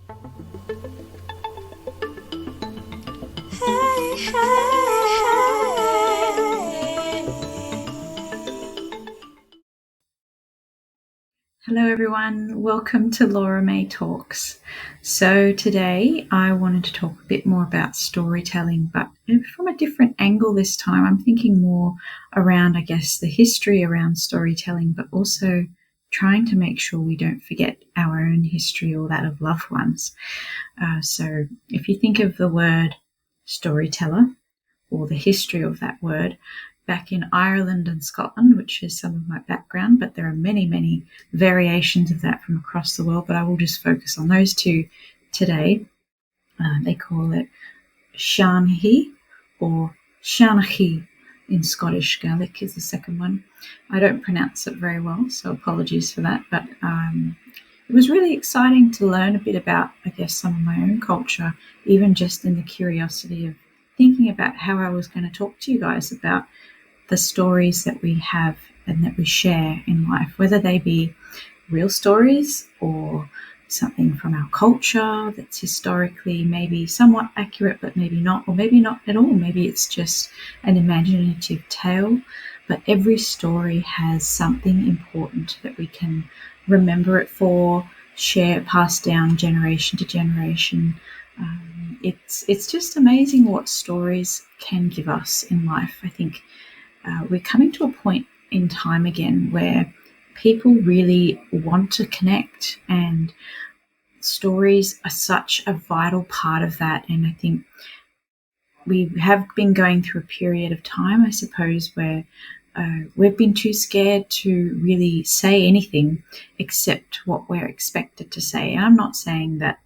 Hello everyone, welcome to Laura May Talks. So today I wanted to talk a bit more about storytelling, but from a different angle this time. I'm thinking more around, I guess, the history around storytelling, but also trying to make sure we don't forget our own history or that of loved ones. So if you think of the word storyteller or the history of that word, back in Ireland and Scotland, which is some of my background, but there are many, many variations of that from across the world, but I will just focus on those two today. They call it Seanchaí or Seanchaí in Scottish. Gaelic is the second one. I don't pronounce it very well, so apologies for that, but it was really exciting to learn a bit about, I guess, some of my own culture, even just in the curiosity of thinking about how I was going to talk to you guys about the stories that we have and that we share in life, whether they be real stories or something from our culture that's historically maybe somewhat accurate, but maybe not, or maybe not at all. Maybe it's just an imaginative tale, but every story has something important that we can remember it for, share, pass down generation to generation. It's just amazing what stories can give us in life. I think we're coming to a point in time again where people really want to connect, and stories are such a vital part of that. And I think we have been going through a period of time, I suppose, where we've been too scared to really say anything except what we're expected to say. And I'm not saying that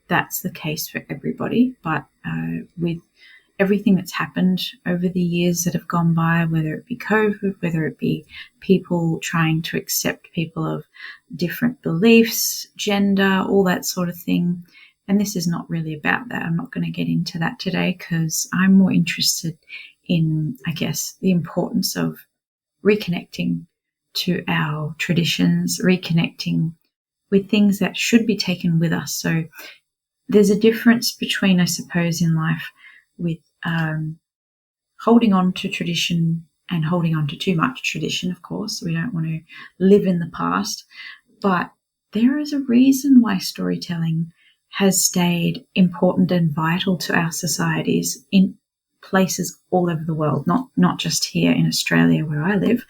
that's the case for everybody, but with everything that's happened over the years that have gone by, whether it be COVID, whether it be people trying to accept people of different beliefs, gender, all that sort of thing. And this is not really about that. I'm not going to get into that today because I'm more interested in, I guess, the importance of reconnecting to our traditions, reconnecting with things that should be taken with us. So there's a difference between, I suppose, in life with holding on to tradition and holding on to too much tradition, of course. We don't want to live in the past. But there is a reason why storytelling has stayed important and vital to our societies in places all over the world, not just here in Australia where I live,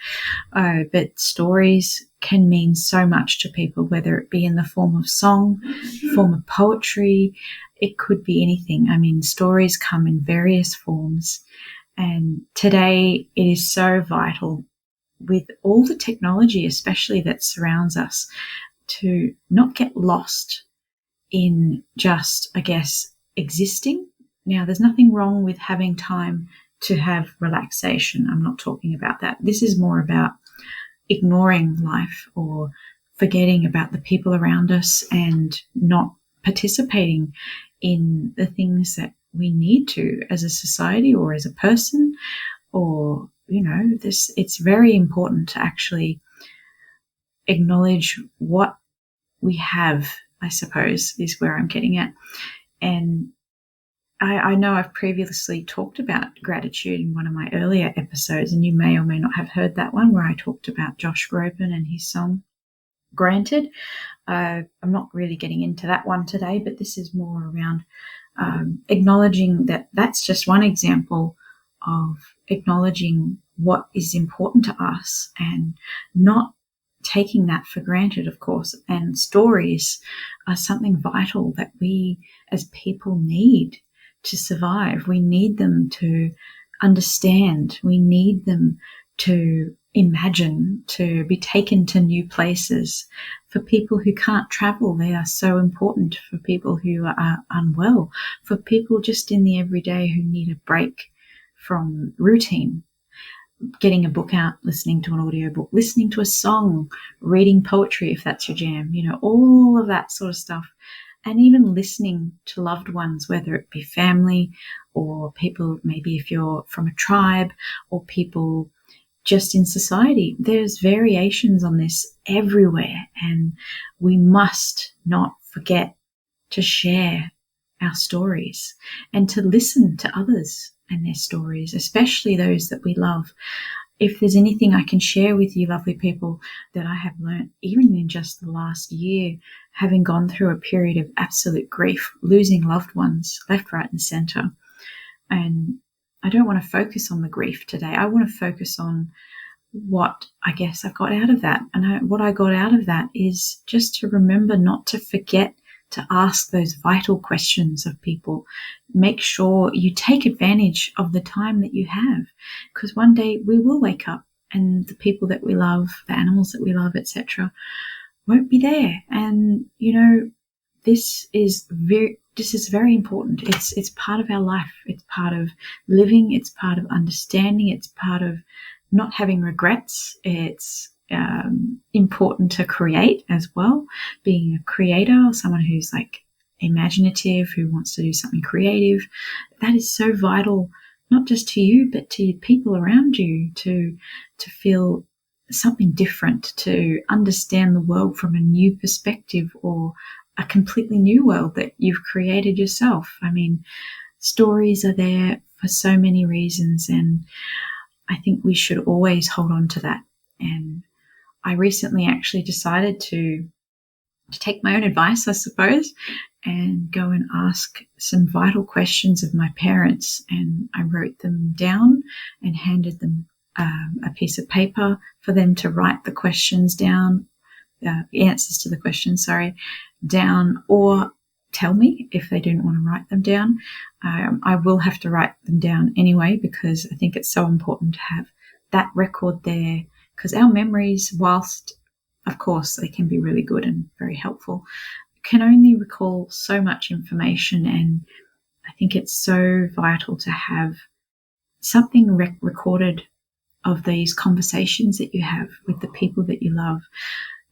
but stories can mean so much to people, whether it be in the form of song, form of poetry. It could be anything. I mean, stories come in various forms. And today it is so vital with all the technology, especially that surrounds us, to not get lost in just, I guess, existing. Now, there's nothing wrong with having time to have relaxation. I'm not talking about that. This is more about ignoring life or forgetting about the people around us and not participating in the things that we need to as a society or as a person, or, you know, it's very important to actually acknowledge what we have, I suppose, is where I'm getting at. And I know I've previously talked about gratitude in one of my earlier episodes, and you may or may not have heard that one where I talked about Josh Groban and his song Granted. I'm not really getting into that one today, but this is more around acknowledging that that's just one example of acknowledging what is important to us and not taking that for granted, of course. And stories are something vital that we as people need to survive. We need them to understand. We need them to imagine, to be taken to new places. For people who can't travel, they are so important. For people who are unwell, for people just in the everyday who need a break from routine. Getting a book out, listening to an audiobook, listening to a song, reading poetry if that's your jam, you know, all of that sort of stuff. And even listening to loved ones, whether it be family or people, maybe if you're from a tribe, or people just in society. There's variations on this everywhere, and we must not forget to share our stories and to listen to others and their stories, especially those that we love. If there's anything I can share with you, lovely people, that I have learnt, even in just the last year, having gone through a period of absolute grief, losing loved ones left, right, and centre. And I don't want to focus on the grief today. I want to focus on what I guess I've got out of that. And what I got out of that is just to remember not to forget to ask those vital questions of people. Make sure you take advantage of the time that you have, because one day we will wake up and the people that we love, the animals that we love, etc., won't be there. And this is very important. It's part of our life. It's part of living. It's part of understanding. It's part of not having regrets. It's important to create as well. Being a creator, someone who's like imaginative, who wants to do something creative, that is so vital, not just to you, but to people around you, to feel something different, to understand the world from a new perspective, or a completely new world that you've created yourself. I mean, stories are there for so many reasons, and I think we should always hold on to that. And I recently actually decided to take my own advice, I suppose, and go and ask some vital questions of my parents. And I wrote them down and handed them a piece of paper for them to write the questions down, the answers to the questions, down, or tell me if they didn't want to write them down. I will have to write them down anyway, because I think it's so important to have that record there, because our memories, whilst of course they can be really good and very helpful, can only recall so much information. And I think it's so vital to have something recorded of these conversations that you have with the people that you love.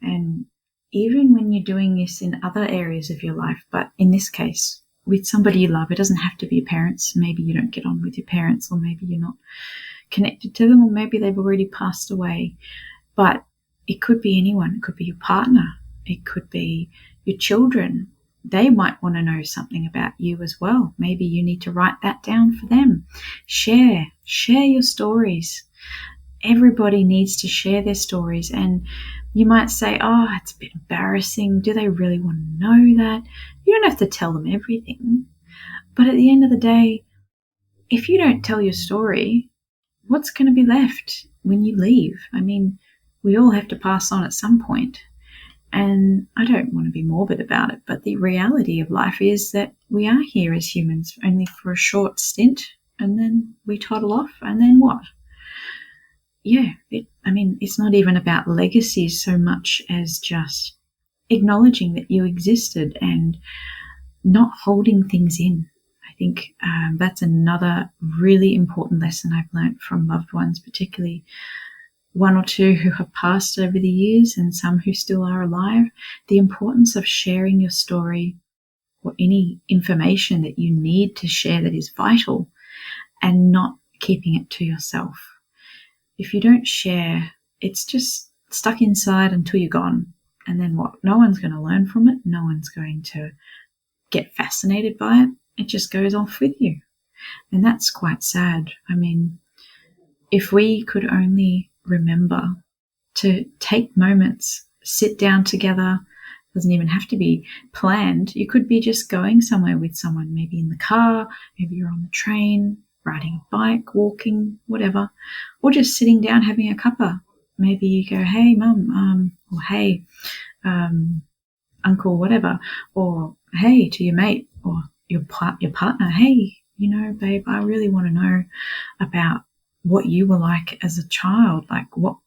And even when you're doing this in other areas of your life, but in this case, with somebody you love, it doesn't have to be your parents. Maybe you don't get on with your parents, or maybe you're not connected to them, or maybe they've already passed away. But it could be anyone. It could be your partner. It could be your children. They might want to know something about you as well. Maybe you need to write that down for them. Share your stories. Everybody needs to share their stories. And you might say, oh, it's a bit embarrassing. Do they really want to know that? You don't have to tell them everything. But at the end of the day, if you don't tell your story, what's going to be left when you leave? I mean, we all have to pass on at some point. And I don't want to be morbid about it, but the reality of life is that we are here as humans only for a short stint, and then we toddle off, and then what? Yeah, it's not even about legacy so much as just acknowledging that you existed and not holding things in. I think that's another really important lesson I've learned from loved ones, particularly one or two who have passed over the years and some who still are alive. The importance of sharing your story, or any information that you need to share that is vital, and not keeping it to yourself. If you don't share, it's just stuck inside until you're gone. And then what? No one's going to learn from it. No one's going to get fascinated by it. It just goes off with you. And that's quite sad. I mean, if we could only remember to take moments, sit down together. It doesn't even have to be planned. You could be just going somewhere with someone, maybe in the car, maybe you're on the train, riding a bike, walking, whatever, or just sitting down having a cuppa. Maybe you go, hey, mum, or hey, uncle, whatever, or hey, to your mate or your partner, hey, babe, I really want to know about what you were like as a child. Like, what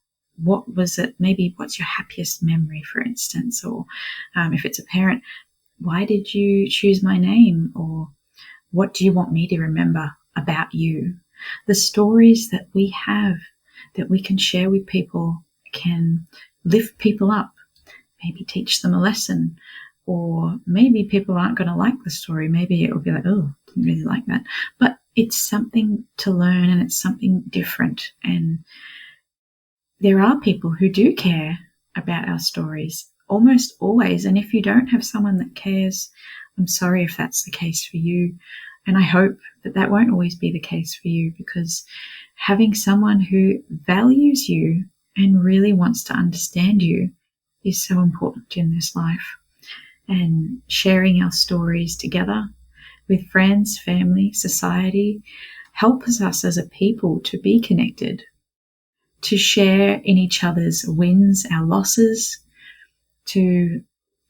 was it? Maybe what's your happiest memory, for instance? Or if it's a parent, why did you choose my name? Or what do you want me to remember about you? The stories that we have that we can share with people can lift people up, maybe teach them a lesson. Or maybe people aren't going to like the story. Maybe it will be like, oh, didn't really like that. But it's something to learn, and it's something different. And there are people who do care about our stories, almost always. And if you don't have someone that cares, I'm sorry if that's the case for you. And I hope that that won't always be the case for you, because having someone who values you and really wants to understand you is so important in this life. And sharing our stories together with friends, family, society helps us as a people to be connected, to share in each other's wins, our losses, to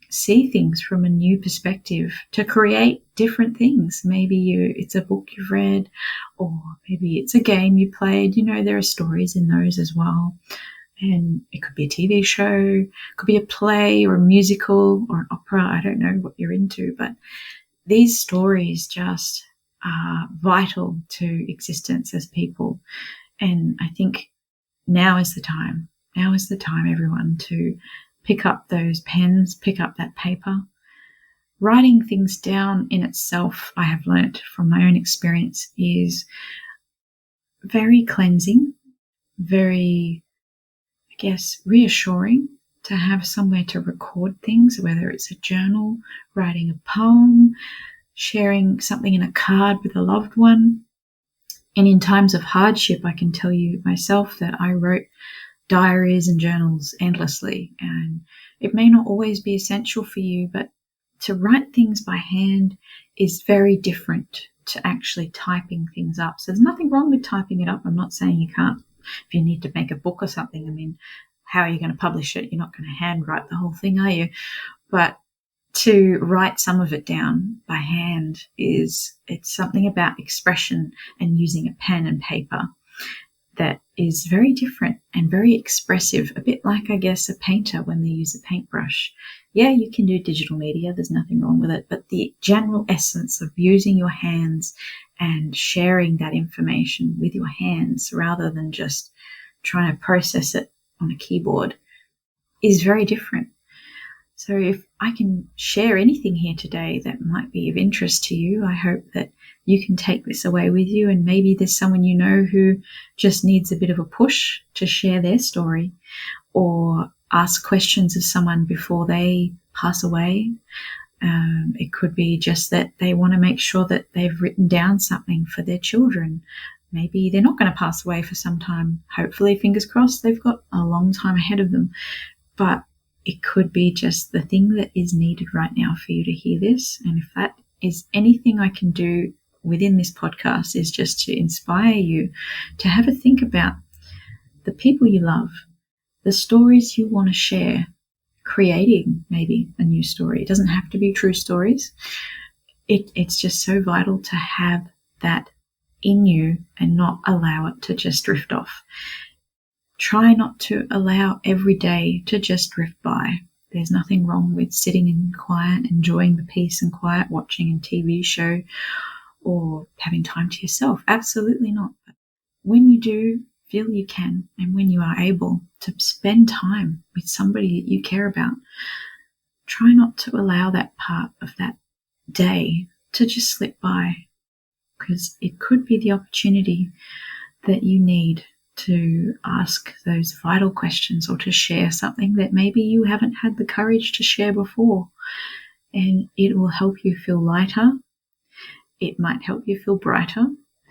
see things from a new perspective, to create different things. Maybe it's a book you've read, or maybe it's a game you played. There are stories in those as well. And it could be a TV show, it could be a play or a musical or an opera. I don't know what you're into, but these stories just are vital to existence as people. And I think now is the time, everyone, to pick up those pens, pick up that paper. Writing things down in itself, I have learnt from my own experience, is very cleansing, very, I guess, reassuring to have somewhere to record things, whether it's a journal, writing a poem, sharing something in a card with a loved one. And in times of hardship, I can tell you myself that I wrote diaries and journals endlessly, and it may not always be essential for you, but to write things by hand is very different to actually typing things up. So there's nothing wrong with typing it up. I'm not saying you can't. If you need to make a book or something, I mean, how are you going to publish it? You're not going to handwrite the whole thing, are you? But to write some of it down by hand it's something about expression and using a pen and paper that is very different and very expressive, a bit like, I guess, a painter when they use a paintbrush. Yeah, you can do digital media, there's nothing wrong with it, but the general essence of using your hands and sharing that information with your hands rather than just trying to process it on a keyboard is very different. So if I can share anything here today that might be of interest to you, I hope that you can take this away with you, and maybe there's someone you know who just needs a bit of a push to share their story, or ask questions of someone before they pass away. It could be just that they want to make sure that they've written down something for their children. Maybe they're not going to pass away for some time. Hopefully, fingers crossed, they've got a long time ahead of them. But it could be just the thing that is needed right now for you to hear this. And if that is anything I can do within this podcast, is just to inspire you to have a think about the people you love, the stories you want to share, creating maybe a new story. It doesn't have to be true stories. It's just so vital to have that in you and not allow it to just drift off. Try not to allow every day to just drift by. There's nothing wrong with sitting in quiet, enjoying the peace and quiet, watching a TV show, or having time to yourself. Absolutely not. But when you do feel you can, and when you are able to spend time with somebody that you care about, try not to allow that part of that day to just slip by, because it could be the opportunity that you need to ask those vital questions, or to share something that maybe you haven't had the courage to share before. And it will help you feel lighter. It might help you feel brighter.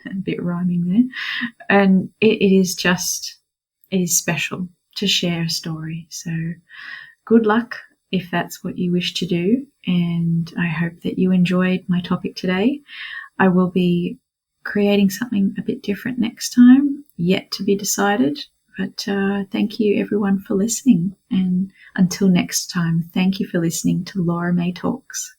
A bit rhyming there. And it is special to share a story. So good luck if that's what you wish to do. And I hope that you enjoyed my topic today. I will be creating something a bit different next time, yet to be decided. But thank you everyone for listening. And until next time, thank you for listening to Laura May Talks.